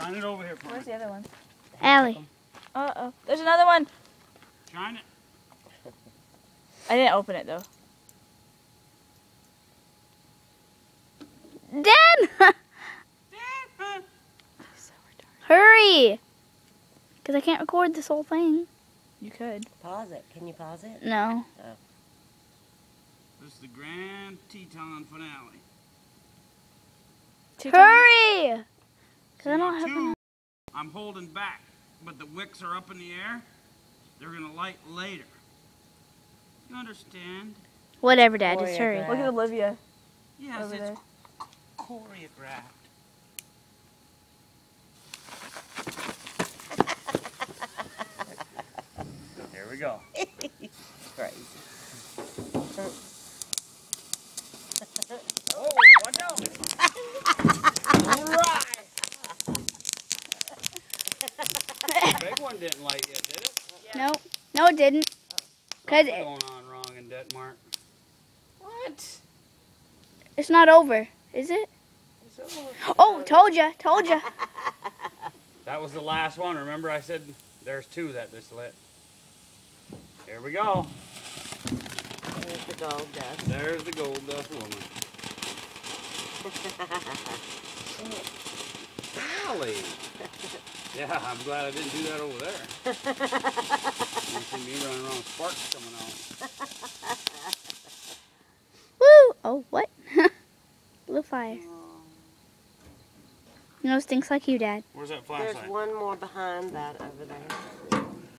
Shine it over here for Where's me. the other one? Allie. Uh-oh. There's another one. Shine it. I didn't open it, though. Dan! So retarded. Hurry! Because I can't record this whole thing. You could. Pause it. Can you pause it? No. This is the grand Teton finale. Hurry! Because I See, don't now have two, enough. I'm holding back, but the wicks are up in the air. They're going to light later. You understand? Whatever, Dad. Just hurry. Choreographed. Look at Olivia Yes, over it's there. choreographed. There we go. Crazy. Oh, watch out! All right. The big one didn't light yet, did it? No. No, it didn't. Because What's going on wrong in Detmark? What? it's not over, is it? Oh, told ya. Told ya. That was the last one. Remember I said there's two that just lit. Here we go. There's the gold dust. There's the gold dust woman. Allie. Yeah, I'm glad I didn't do that over there. You see me running around with sparks coming out. Woo! Oh, what? Blue fire. You know, stinks like you, Dad. Where's that There's flashlight? one more behind that over there.